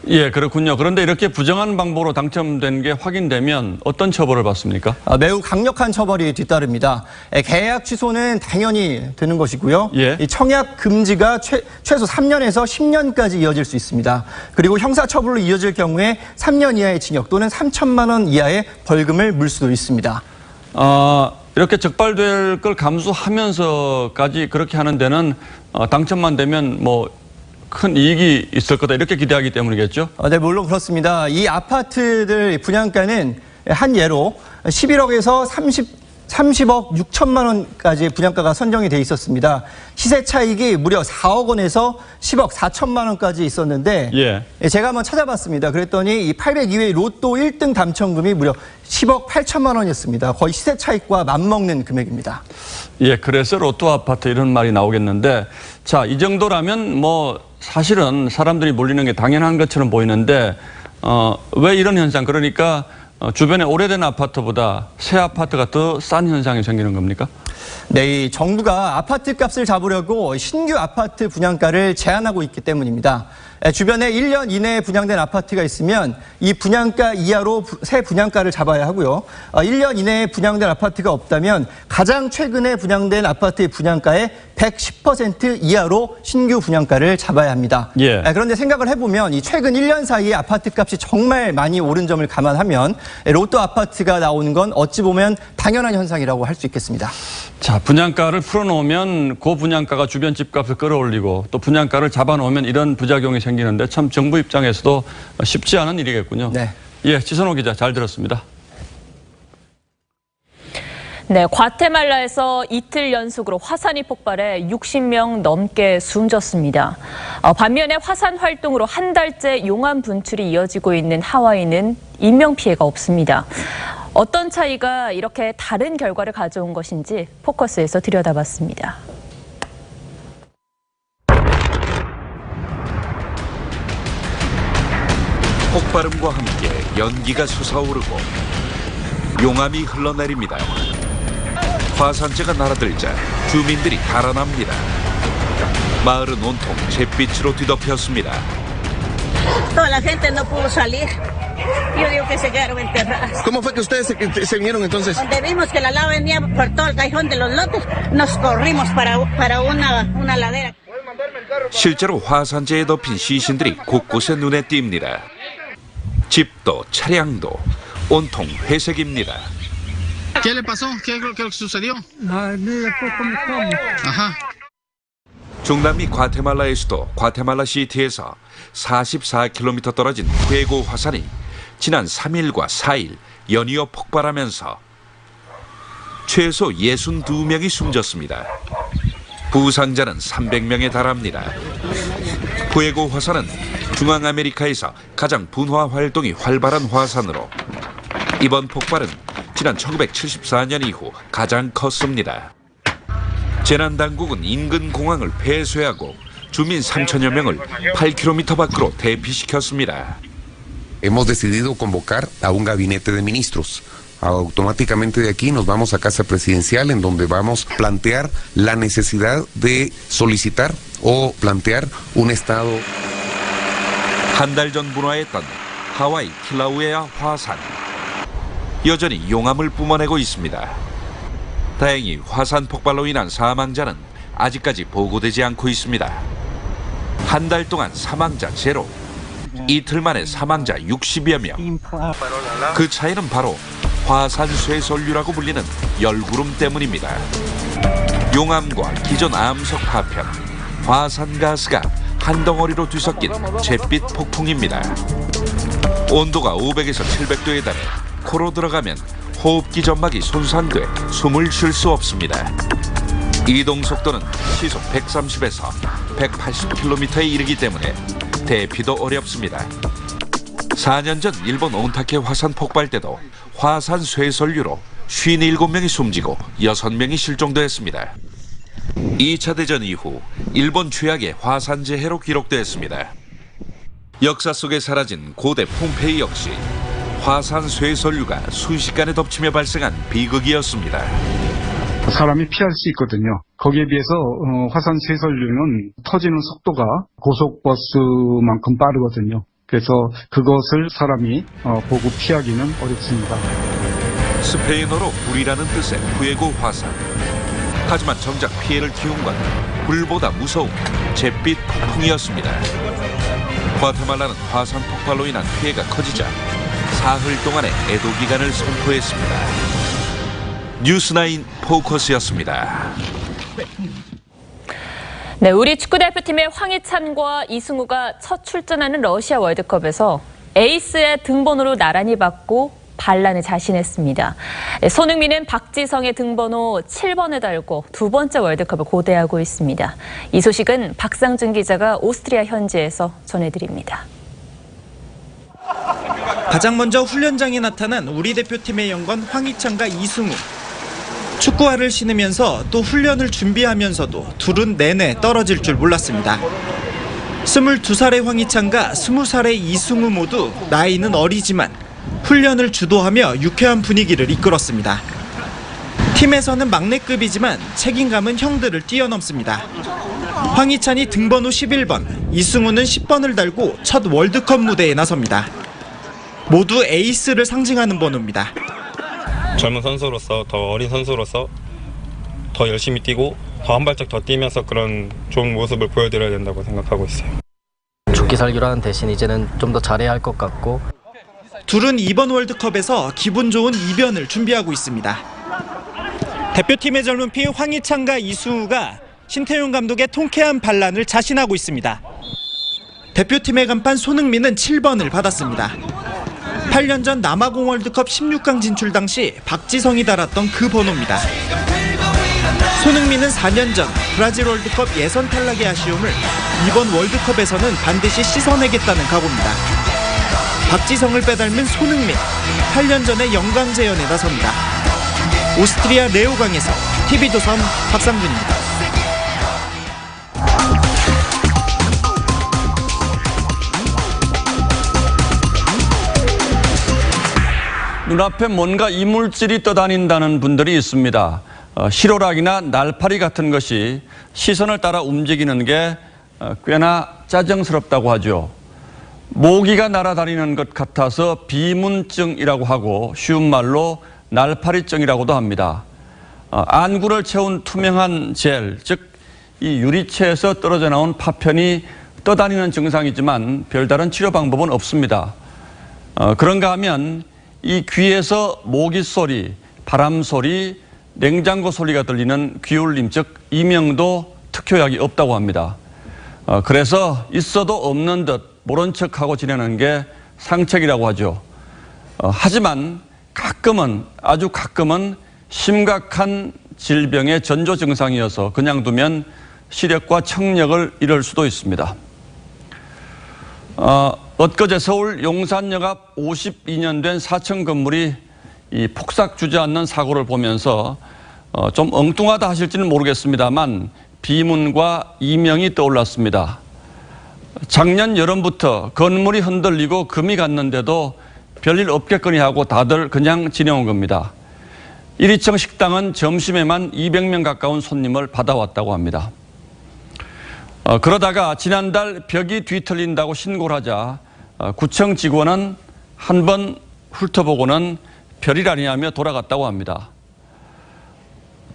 예, 그렇군요. 그런데 이렇게 부정한 방법으로 당첨된 게 확인되면 어떤 처벌을 받습니까? 매우 강력한 처벌이 뒤따릅니다. 계약 취소는 당연히 되는 것이고요. 예. 이 청약 금지가 최소 3년에서 10년까지 이어질 수 있습니다. 그리고 형사처벌로 이어질 경우에 3년 이하의 징역 또는 3천만 원 이하의 벌금을 물 수도 있습니다. 이렇게 적발될 걸 감수하면서까지 그렇게 하는 데는 당첨만 되면 뭐 큰 이익이 있을 거다 이렇게 기대하기 때문이겠죠? 네, 물론 그렇습니다. 이 아파트들 분양가는 한 예로 11억에서 30억 6천만 원까지 분양가가 선정이 돼 있었습니다. 시세 차익이 무려 4억 원에서 10억 4천만 원까지 있었는데 예. 제가 한번 찾아봤습니다. 그랬더니 이 802회 로또 1등 당첨금이 무려 10억 8천만 원이었습니다. 거의 시세 차익과 맞먹는 금액입니다. 예, 그래서 로또 아파트 이런 말이 나오겠는데 자, 이 정도라면 뭐 사실은 사람들이 몰리는 게 당연한 것처럼 보이는데 왜 이런 현상, 그러니까 주변에 오래된 아파트보다 새 아파트가 더 싼 현상이 생기는 겁니까? 네, 이 정부가 아파트 값을 잡으려고 신규 아파트 분양가를 제한하고 있기 때문입니다. 주변에 1년 이내에 분양된 아파트가 있으면 이 분양가 이하로 새 분양가를 잡아야 하고요. 1년 이내에 분양된 아파트가 없다면 가장 최근에 분양된 아파트의 분양가의 110% 이하로 신규 분양가를 잡아야 합니다. 예. 그런데 생각을 해보면 이 최근 1년 사이에 아파트 값이 정말 많이 오른 점을 감안하면 로또 아파트가 나오는 건 어찌 보면 당연한 현상이라고 할 수 있겠습니다. 자, 분양가를 풀어놓으면 그 분양가가 주변 집값을 끌어올리고 또 분양가를 잡아놓으면 이런 부작용이 생기는데 참 정부 입장에서도 쉽지 않은 일이겠군요. 네. 예, 지선호 기자 잘 들었습니다. 네, 과테말라에서 이틀 연속으로 화산이 폭발해 60명 넘게 숨졌습니다. 반면에 화산 활동으로 한 달째 용암 분출이 이어지고 있는 하와이는 인명피해가 없습니다. 어떤 차이가 이렇게 다른 결과를 가져온 것인지 포커스에서 들여다봤습니다. 폭발음과 함께 연기가 솟아오르고 용암이 흘러내립니다. 화산재가 날아들자 주민들이 달아납니다. 마을은 온통 잿빛으로 뒤덮였습니다. Toda la gente no pudo salir. Yo digo que se quedaron enterradas. ¿Cómo fue que ustedes se vinieron entonces? Donde vimos que la lava venía por todo el callejón de los lotes, nos corrimos para una ladera. 실제로 화산재에 덮인 시신들이 곳곳에 눈에 띕니다. 집도 차량도 온통 회색입니다. ¿Qué le pasó? ¿Qué es lo que sucedió? Ajá. 중남미 과테말라의 수도 과테말라 시티에서 44km 떨어진 후에고 화산이 지난 3일과 4일 연이어 폭발하면서 최소 62명이 숨졌습니다. 부상자는 300명에 달합니다. 후에고 화산은 중앙아메리카에서 가장 분화 활동이 활발한 화산으로 이번 폭발은 지난 1974년 이후 가장 컸습니다. 재난당국은 인근 공항을 폐쇄하고 주민 3천여 명을 8km 밖으로 대피시켰습니다. Hemos decidido convocar a un gabinete de ministros. Automáticamente de aquí nos vamos a Casa Presidencial, en donde vamos a plantear la necesidad de solicitar o plantear un estado. 한 달 전 분화했던 하와이 킬라우에아 화산. 여전히 용암을 뿜어내고 있습니다. 다행히 화산 폭발로 인한 사망자는 아직까지 보고되지 않고 있습니다. 한 달 동안 사망자 제로, 이틀 만에 사망자 60여 명. 그 차이는 바로 화산 쇠설류라고 불리는 열구름 때문입니다. 용암과 기존 암석 파편, 화산가스가 한 덩어리로 뒤섞인 잿빛 폭풍입니다. 온도가 500에서 700도에 달해 코로 들어가면 호흡기 점막이 손상돼 숨을 쉴 수 없습니다. 이동 속도는 시속 130에서 180km에 이르기 때문에 대피도 어렵습니다. 4년 전 일본 온타케 화산 폭발 때도 화산 쇠설류로 57명이 숨지고 6명이 실종되었습니다. 2차 대전 이후 일본 최악의 화산 재해로 기록되었습니다. 역사 속에 사라진 고대 폼페이 역시 화산 쇠설류가 순식간에 덮치며 발생한 비극이었습니다. 사람이 피할 수 있거든요. 거기에 비해서 화산 쇠설류는 터지는 속도가 고속버스만큼 빠르거든요. 그래서 그것을 사람이 보고 피하기는 어렵습니다. 스페인어로 불이라는 뜻의 fuego 화산. 하지만 정작 피해를 키운 건 불보다 무서운 잿빛 폭풍이었습니다. 과테말라는 화산 폭발로 인한 피해가 커지자 사흘 동안의 애도 기간을 선포했습니다. 뉴스9 포커스였습니다. 네, 우리 축구대표팀의 황희찬과 이승우가 첫 출전하는 러시아 월드컵에서 에이스의 등번호로 나란히 받고 반란을 자신했습니다. 손흥민은 박지성의 등번호 7번을 달고 두 번째 월드컵을 고대하고 있습니다. 이 소식은 박상준 기자가 오스트리아 현지에서 전해드립니다. 가장 먼저 훈련장에 나타난 우리 대표팀의 영건 황희찬과 이승우. 축구화를 신으면서 또 훈련을 준비하면서도 둘은 내내 떨어질 줄 몰랐습니다. 22살의 황희찬과 20살의 이승우 모두 나이는 어리지만 훈련을 주도하며 유쾌한 분위기를 이끌었습니다. 팀에서는 막내급이지만 책임감은 형들을 뛰어넘습니다. 황희찬이 등번호 11번, 이승우는 10번을 달고 첫 월드컵 무대에 나섭니다. 모두 에이스를 상징하는 번호입니다. 젊은 선수로서, 더 어린 선수로서 더 열심히 뛰고 더 한 발짝 더 뛰면서 그런 좋은 모습을 보여드려야 된다고 생각하고 있어요. 죽기 살기로 하는 대신 이제는 좀 더 잘해야 할 것 같고. 둘은 이번 월드컵에서 기분 좋은 이변을 준비하고 있습니다. 대표팀의 젊은 피 황희찬과 이승우가 신태용 감독의 통쾌한 반란을 자신하고 있습니다. 대표팀의 간판 손흥민은 7번을 받았습니다. 8년 전 남아공 월드컵 16강 진출 당시 박지성이 달았던 그 번호입니다. 손흥민은 4년 전 브라질 월드컵 예선 탈락의 아쉬움을 이번 월드컵에서는 반드시 씻어내겠다는 각오입니다. 박지성을 빼닮은 손흥민, 8년 전에 영광 재현에 나섭니다. 오스트리아 레오강에서 TV조선 박상준입니다. 눈앞에 뭔가 이물질이 떠다닌다는 분들이 있습니다. 실오락이나 날파리 같은 것이 시선을 따라 움직이는 게 꽤나 짜증스럽다고 하죠. 모기가 날아다니는 것 같아서 비문증이라고 하고 쉬운 말로 날파리증이라고도 합니다. 안구를 채운 투명한 젤, 즉 이 유리체에서 떨어져 나온 파편이 떠다니는 증상이지만 별다른 치료 방법은 없습니다. 그런가 하면 이 귀에서 모기 소리, 바람 소리, 냉장고 소리가 들리는 귀울림, 즉 이명도 특효약이 없다고 합니다. 그래서 있어도 없는 듯 모른 척하고 지내는 게 상책이라고 하죠. 하지만 가끔은, 아주 가끔은 심각한 질병의 전조 증상이어서 그냥 두면 시력과 청력을 잃을 수도 있습니다. 엊그제 서울 용산역 앞 52년 된 4층 건물이 이 폭삭 주저앉는 사고를 보면서 좀 엉뚱하다 하실지는 모르겠습니다만 비문과 이명이 떠올랐습니다. 작년 여름부터 건물이 흔들리고 금이 갔는데도 별일 없겠거니 하고 다들 그냥 지내온 겁니다. 1위층 식당은 점심에만 200명 가까운 손님을 받아왔다고 합니다. 그러다가 지난달 벽이 뒤틀린다고 신고를 하자 구청 직원은 한 번 훑어보고는 별일 아니냐며 돌아갔다고 합니다.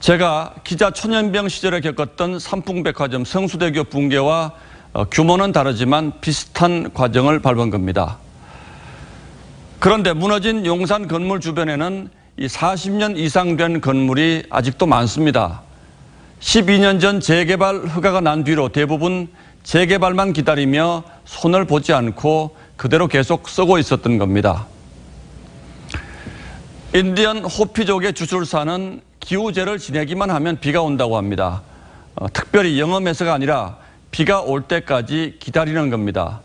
제가 기자 초년병 시절에 겪었던 삼풍백화점 성수대교 붕괴와 규모는 다르지만 비슷한 과정을 밟은 겁니다. 그런데 무너진 용산 건물 주변에는 이 40년 이상 된 건물이 아직도 많습니다. 12년 전 재개발 허가가 난 뒤로 대부분 재개발만 기다리며 손을 보지 않고 그대로 계속 쓰고 있었던 겁니다. 인디언 호피족의 주술사는 기우제를 지내기만 하면 비가 온다고 합니다. 특별히 영험해서가 아니라 비가 올 때까지 기다리는 겁니다.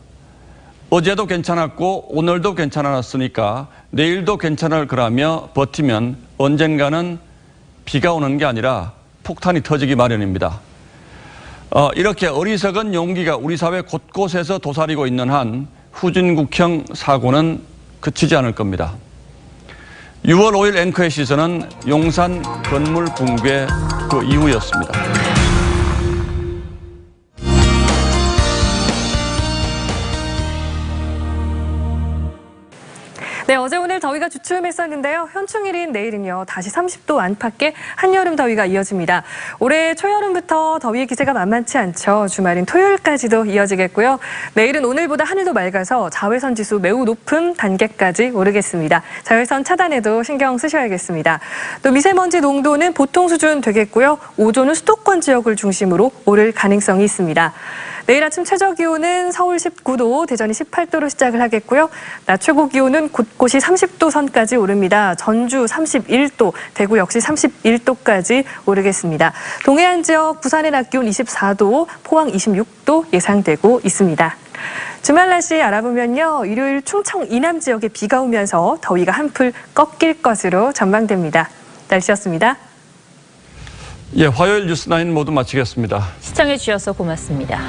어제도 괜찮았고 오늘도 괜찮았으니까 내일도 괜찮을 거라며 버티면 언젠가는 비가 오는 게 아니라 폭탄이 터지기 마련입니다. 이렇게 어리석은 용기가 우리 사회 곳곳에서 도사리고 있는 한 후진국형 사고는 그치지 않을 겁니다. 6월 5일 앵커의 시선은 용산 건물 붕괴 그 이후였습니다. 네, 어제 오늘 더위가 주춤했었는데요. 현충일인 내일은요, 다시 30도 안팎의 한여름 더위가 이어집니다. 올해 초여름부터 더위의 기세가 만만치 않죠. 주말인 토요일까지도 이어지겠고요. 내일은 오늘보다 하늘도 맑아서 자외선 지수 매우 높은 단계까지 오르겠습니다. 자외선 차단에도 신경 쓰셔야겠습니다. 또 미세먼지 농도는 보통 수준 되겠고요. 오존은 수도권 지역을 중심으로 오를 가능성이 있습니다. 내일 아침 최저 기온은 서울 19도, 대전이 18도로 시작을 하겠고요. 낮 최고 기온은 곳곳이 30도 선까지 오릅니다. 전주 31도, 대구 역시 31도까지 오르겠습니다. 동해안 지역 부산의 낮 기온 24도, 포항 26도 예상되고 있습니다. 주말 날씨 알아보면요. 일요일 충청 이남 지역에 비가 오면서 더위가 한풀 꺾일 것으로 전망됩니다. 날씨였습니다. 예, 화요일 뉴스9 모두 마치겠습니다. 시청해 주셔서 고맙습니다.